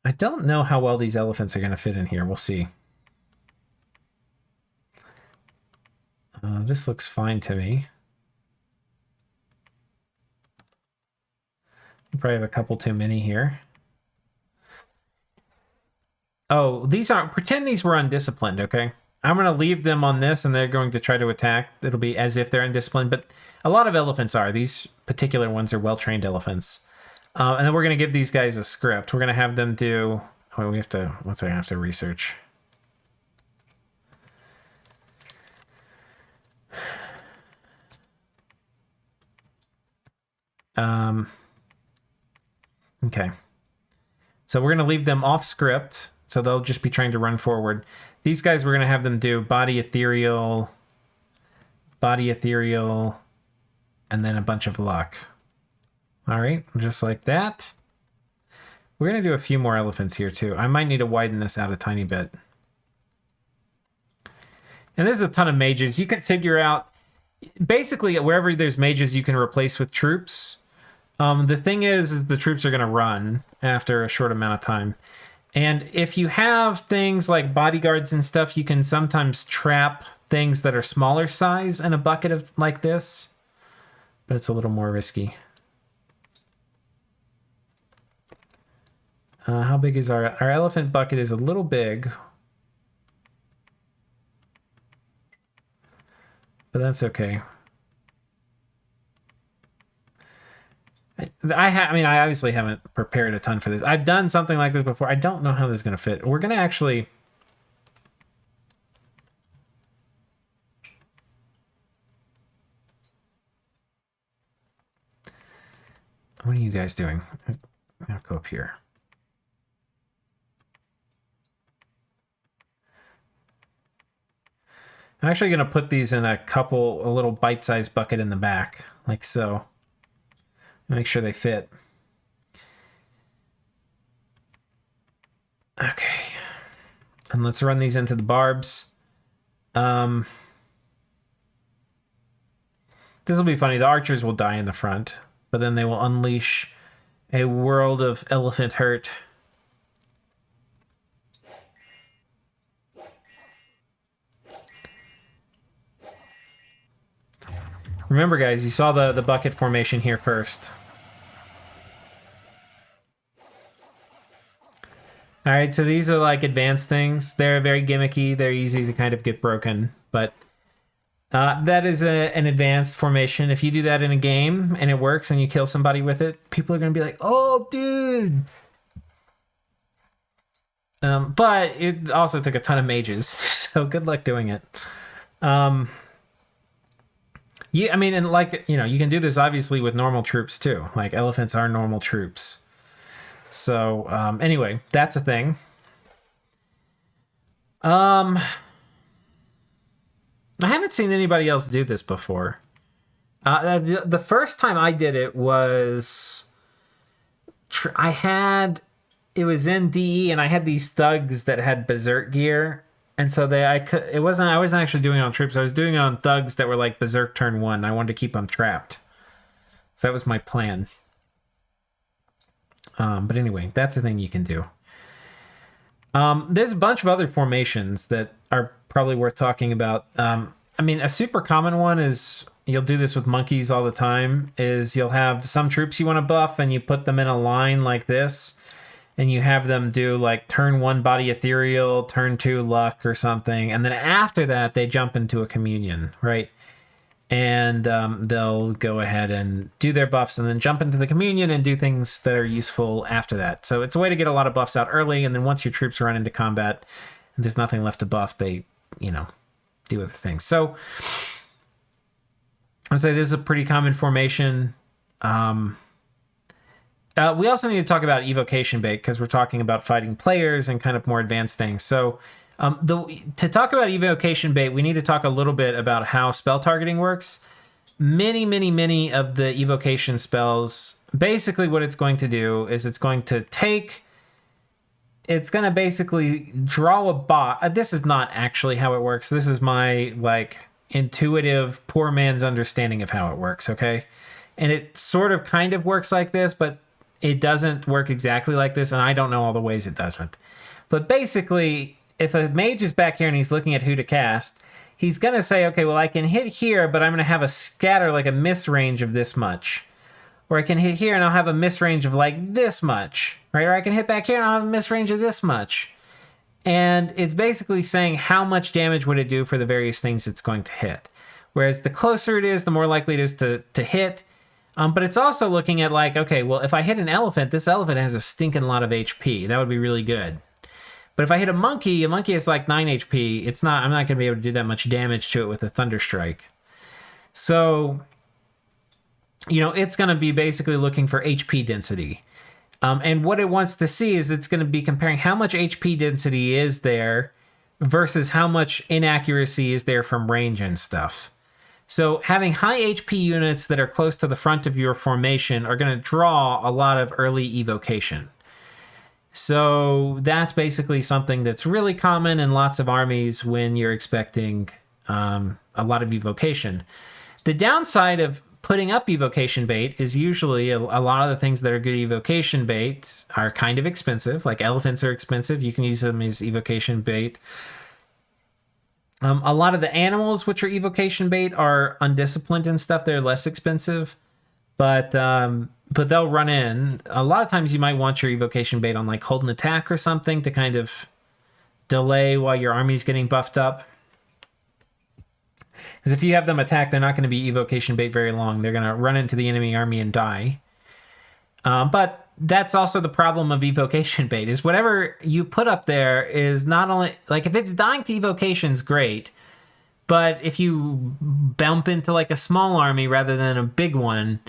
I don't know how well these elephants are going to fit in here. We'll see. This looks fine to me. Probably have a couple too many here. Oh, these aren't... Pretend these were undisciplined, okay? I'm going to leave them on this, and they're going to try to attack. It'll be as if they're undisciplined, but a lot of elephants are. These particular ones are well-trained elephants. And then we're going to give these guys a script. We're going to have them do... Oh, we have to... One second, I have to research. Okay. So we're going to leave them off script, so they'll just be trying to run forward. These guys, we're going to have them do body ethereal, and then a bunch of luck. All right, just like that. We're going to do a few more elephants here, too. I might need to widen this out a tiny bit. And there's a ton of mages. You can figure out... Basically, wherever there's mages, you can replace with troops. The thing is the troops are going to run after a short amount of time. And if you have things like bodyguards and stuff, you can sometimes trap things that are smaller size in a bucket of like this. But it's a little more risky. How big is our elephant bucket? Is a little big. But that's okay. I mean, I obviously haven't prepared a ton for this. I've done something like this before. I don't know how this is going to fit. We're going to actually... What are you guys doing? I'll go up here. I'm actually going to put these in a little bite-sized bucket in the back, like so. Make sure they fit. Okay. And let's run these into the barbs. This will be funny. The archers will die in the front, but then they will unleash a world of elephant hurt. Remember, guys, you saw the bucket formation here first. All right, so these are like advanced things. They're very gimmicky. They're easy to kind of get broken, but that is an advanced formation. If you do that in a game and it works and you kill somebody with it, people are going to be like, oh, dude. But it also took a ton of mages, so good luck doing it. Yeah, I mean, and like, you know, you can do this obviously with normal troops too. Like, elephants are normal troops. So, anyway, that's a thing. I haven't seen anybody else do this before. The first time I did it was... It was in DE, and I had these thugs that had berserk gear. And so I wasn't actually doing it on troops. I was doing it on thugs that were like berserk turn 1. I wanted to keep them trapped. So that was my plan. But anyway, that's the thing you can do. There's a bunch of other formations that are probably worth talking about. I mean, a super common one is, you'll do this with monkeys all the time, is you'll have some troops you want to buff and you put them in a line like this. And you have them do like turn 1 body ethereal, turn 2 luck or something. And then after that, they jump into a communion, right? And they'll go ahead and do their buffs and then jump into the communion and do things that are useful after that. So it's a way to get a lot of buffs out early. And then once your troops run into combat and there's nothing left to buff, they, you know, do other things. So I'd say this is a pretty common formation. We also need to talk about Evocation Bait because we're talking about fighting players and kind of more advanced things. So to talk about Evocation Bait, we need to talk a little bit about how spell targeting works. Many of the evocation spells, basically what it's going to do is it's going to basically draw a bot. This is not actually how it works. This is my like intuitive poor man's understanding of how it works, okay? And it sort of kind of works like this, but it doesn't work exactly like this, and I don't know all the ways it doesn't. But basically, if a mage is back here and he's looking at who to cast, he's going to say, okay, well, I can hit here, but I'm going to have a scatter, like a miss range of this much. Or I can hit here and I'll have a miss range of like this much, right? Or I can hit back here and I'll have a miss range of this much. And it's basically saying how much damage would it do for the various things it's going to hit. Whereas the closer it is, the more likely it is to hit. But it's also looking at like, okay, well, if I hit an elephant, this elephant has a stinking lot of HP. That would be really good. But if I hit a monkey has like 9 HP. I'm not going to be able to do that much damage to it with a Thunder Strike. So, it's going to be basically looking for HP density. And what it wants to see is it's going to be comparing how much HP density is there versus how much inaccuracy is there from range and stuff. So having high HP units that are close to the front of your formation are going to draw a lot of early evocation. So that's basically something that's really common in lots of armies when you're expecting a lot of evocation. The downside of putting up evocation bait is usually a lot of the things that are good evocation bait are kind of expensive. Like elephants are expensive. You can use them as evocation bait. A lot of the animals which are evocation bait are undisciplined and stuff. They're less expensive, but they'll run in. A lot of times you might want your evocation bait on like hold and attack or something to kind of delay while your army's getting buffed up. Because if you have them attack, they're not going to be evocation bait very long. They're going to run into the enemy army and die. But that's also the problem of evocation bait, is whatever you put up there is not only... Like, if it's dying to evocation's great, but if you bump into, like, a small army rather than a big one,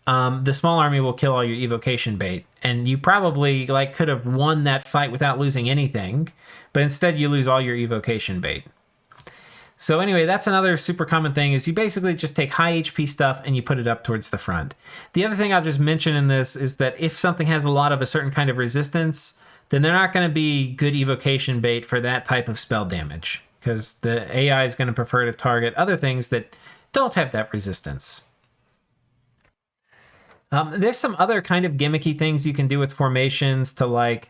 the small army will kill all your evocation bait. And you probably, like, could have won that fight without losing anything, but instead you lose all your evocation bait. So anyway, that's another super common thing, is you basically just take high HP stuff and you put it up towards the front. The other thing I'll just mention in this is that if something has a lot of a certain kind of resistance, then they're not going to be good evocation bait for that type of spell damage, because the AI is going to prefer to target other things that don't have that resistance. There's some other kind of gimmicky things you can do with formations to, like...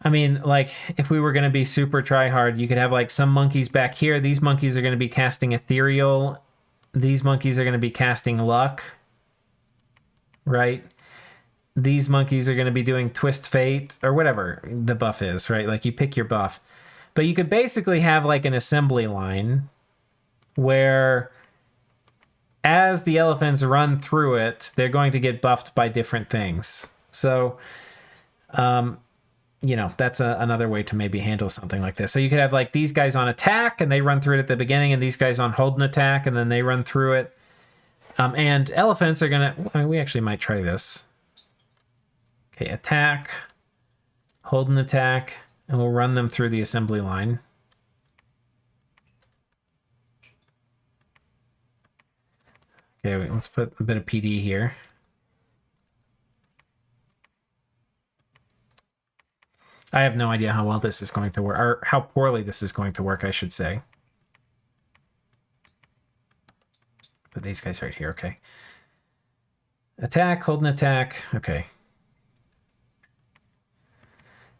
I mean, like, if we were going to be super try-hard, you could have, like, some monkeys back here. These monkeys are going to be casting Ethereal. These monkeys are going to be casting Luck. Right? These monkeys are going to be doing Twist Fate, or whatever the buff is, right? Like, you pick your buff. But you could basically have, like, an assembly line where as the elephants run through it, they're going to get buffed by different things. So... that's another way to maybe handle something like this. So you could have like these guys on attack and they run through it at the beginning, and these guys on hold and attack and then they run through it. And elephants are going to... we actually might try this. Okay, attack, hold and attack, and we'll run them through the assembly line. Okay, wait, let's put a bit of PD here. I have no idea how well this is going to work, or how poorly this is going to work, I should say. Put these guys right here, okay. Attack, hold and attack, okay.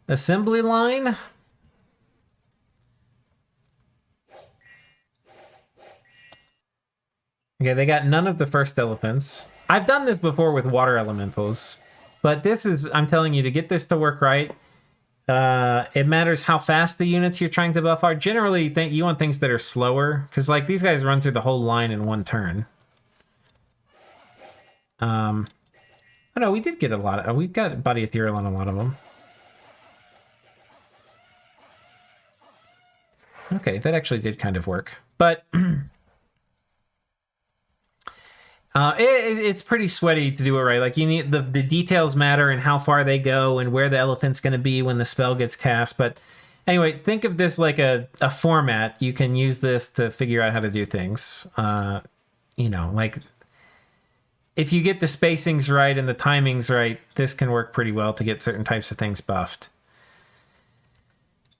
Assembly line. Okay, they got none of the first elephants. I've done this before with water elementals, but this is, I'm telling you, to get this to work right, it matters how fast the units you're trying to buff are. Generally, you want things that are slower, because like these guys run through the whole line in one turn. Oh no, we did get a lot of... we've got Body Ethereal on a lot of them. Okay, that actually did kind of work. But... it's pretty sweaty to do it right. Like, you need the details matter and how far they go and where the elephant's going to be when the spell gets cast. But anyway, think of this like a format. You can use this to figure out how to do things. Like if you get the spacings right and the timings right, this can work pretty well to get certain types of things buffed.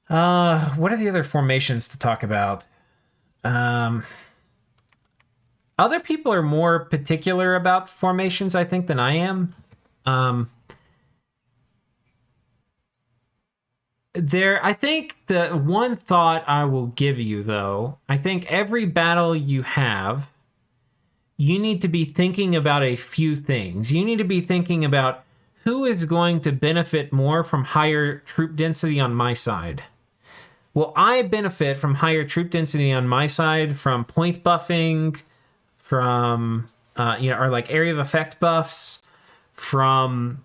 What are the other formations to talk about? Other people are more particular about formations, I think, than I am. I think the one thought I will give you, though, I think every battle you have, you need to be thinking about a few things. You need to be thinking about who is going to benefit more from higher troop density on my side. Will I benefit from higher troop density on my side from point buffing, from, or like area of effect buffs, from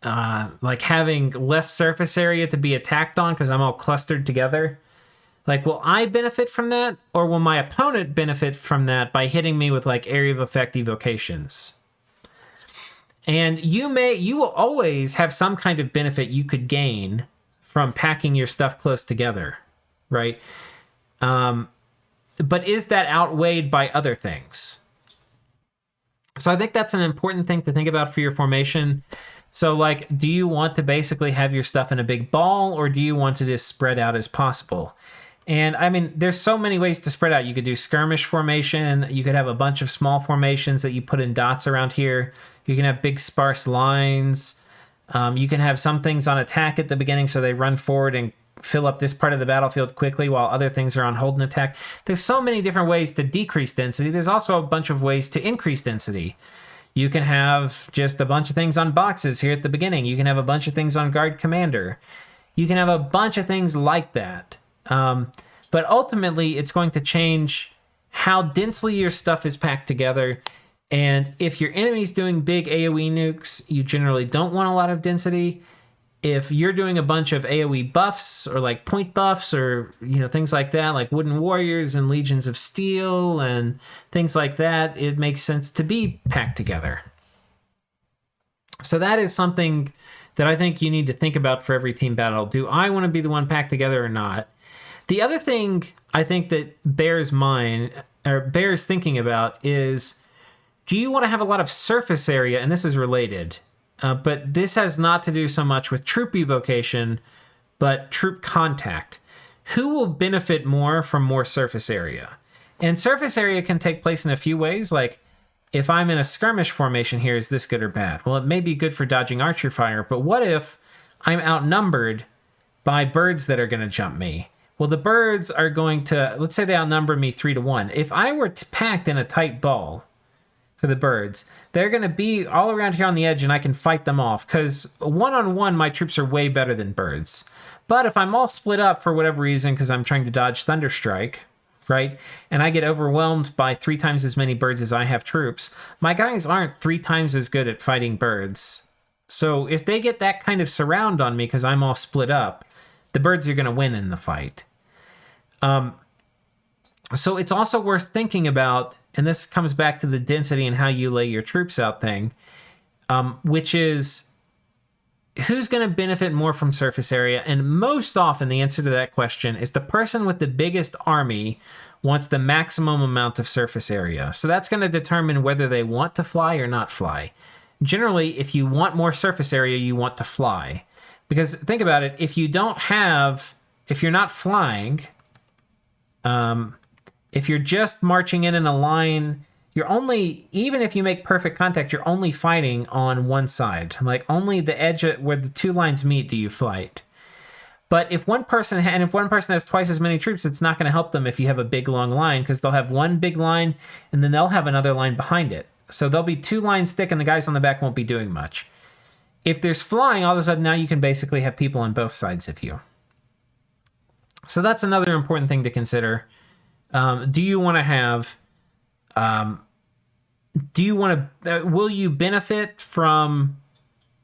like having less surface area to be attacked on because I'm all clustered together? Like, will I benefit from that, or will my opponent benefit from that by hitting me with like area of effect evocations? And you will always have some kind of benefit you could gain from packing your stuff close together, right? But is that outweighed by other things? So I think that's an important thing to think about for your formation. So, like, do you want to basically have your stuff in a big ball, or do you want to just spread out as possible? And, I mean, there's so many ways to spread out. You could do skirmish formation. You could have a bunch of small formations that you put in dots around here. You can have big sparse lines. You can have some things on attack at the beginning so they run forward and fill up this part of the battlefield quickly while other things are on hold and attack. There's so many different ways to decrease density. There's also a bunch of ways to increase density. You can have just a bunch of things on boxes here at the beginning. You can have a bunch of things on guard commander. You can have a bunch of things like that. But ultimately, it's going to change how densely your stuff is packed together. And if your enemy's doing big AoE nukes, you generally don't want a lot of density. If you're doing a bunch of AoE buffs or like point buffs or, things like that, like Wooden Warriors and Legions of Steel and things like that, it makes sense to be packed together. So that is something that I think you need to think about for every team battle. Do I want to be the one packed together or not? The other thing I think that bears thinking about is, do you want to have a lot of surface area? And this is related. But this has not to do so much with troop evocation, but troop contact. Who will benefit more from more surface area? And surface area can take place in a few ways. Like, if I'm in a skirmish formation here, is this good or bad? Well, it may be good for dodging archer fire, but what if I'm outnumbered by birds that are going to jump me? Well, the birds are going to, let's say they outnumber me 3-1. If I were packed in a tight ball for the birds, they're going to be all around here on the edge and I can fight them off because one-on-one, my troops are way better than birds. But if I'm all split up for whatever reason because I'm trying to dodge Thunderstrike, right, and I get overwhelmed by 3 times as many birds as I have troops, my guys aren't 3 times as good at fighting birds. So if they get that kind of surround on me because I'm all split up, the birds are going to win in the fight. So it's also worth thinking about, and this comes back to the density and how you lay your troops out thing, which is who's going to benefit more from surface area? And most often the answer to that question is the person with the biggest army wants the maximum amount of surface area. So that's going to determine whether they want to fly or not fly. Generally, if you want more surface area, you want to fly. Because think about it, if you're not flying, if you're just marching in a line, even if you make perfect contact, you're only fighting on one side. Like, only the edge where the 2 lines meet do you fight. But if one person has twice as many troops, it's not going to help them if you have a big long line, because they'll have one big line and then they'll have another line behind it. So there'll be 2 lines thick and the guys on the back won't be doing much. If there's flying, all of a sudden now you can basically have people on both sides of you. So that's another important thing to consider. Do you want to have... will you benefit from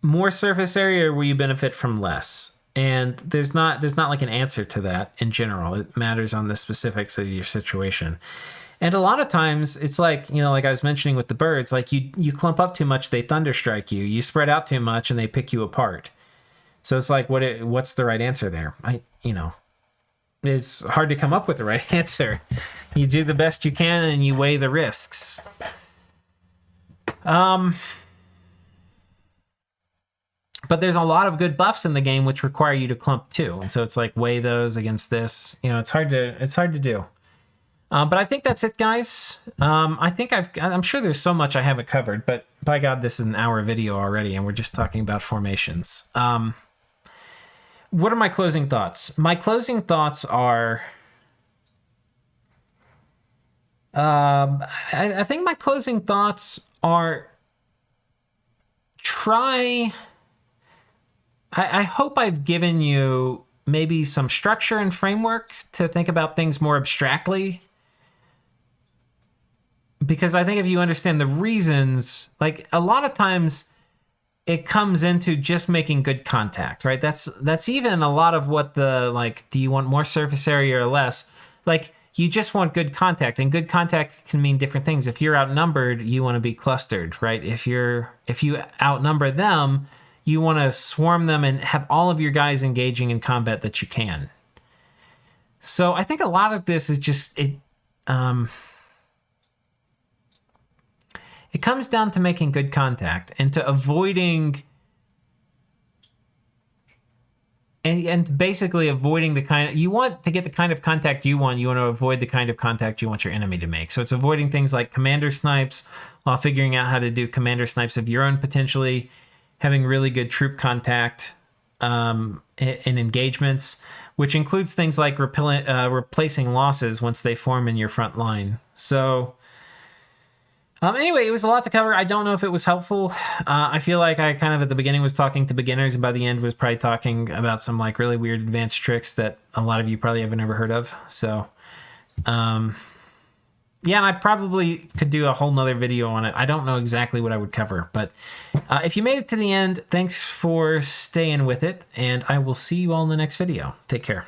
more surface area, or will you benefit from less? And there's not like an answer to that in general. It matters on the specifics of your situation. And a lot of times it's like, like I was mentioning with the birds, like you clump up too much, they thunderstrike you. You spread out too much and they pick you apart. So it's like, what's the right answer there? It's hard to come up with the right answer. You do the best you can and you weigh the risks. But there's a lot of good buffs in the game which require you to clump too. And so it's like, weigh those against this. It's hard to do. But I think that's it, guys. I'm sure there's so much I haven't covered, but by God, this is an hour video already, and we're just talking about formations. What are my closing thoughts? My closing thoughts are... I think my closing thoughts are try... I hope I've given you maybe some structure and framework to think about things more abstractly. Because I think if you understand the reasons, like a lot of times it comes into just making good contact, right? That's even a lot of what the, like, do you want more surface area or less? Like, you just want good contact, and good contact can mean different things. If you're outnumbered, you want to be clustered, right? If you outnumber them, you want to swarm them and have all of your guys engaging in combat that you can. So I think a lot of this is just it comes down to making good contact and to avoiding and basically avoiding the kind of, you want to get the kind of contact you want to avoid the kind of contact you want your enemy to make. So it's avoiding things like commander snipes while figuring out how to do commander snipes of your own, potentially having really good troop contact in engagements, which includes things like replacing losses once they form in your front line. So anyway, it was a lot to cover. I don't know if it was helpful. I feel like I kind of at the beginning was talking to beginners, and by the end was probably talking about some like really weird advanced tricks that a lot of you probably haven't ever heard of. So, yeah, and I probably could do a whole nother video on it. I don't know exactly what I would cover, but if you made it to the end, thanks for staying with it, and I will see you all in the next video. Take care.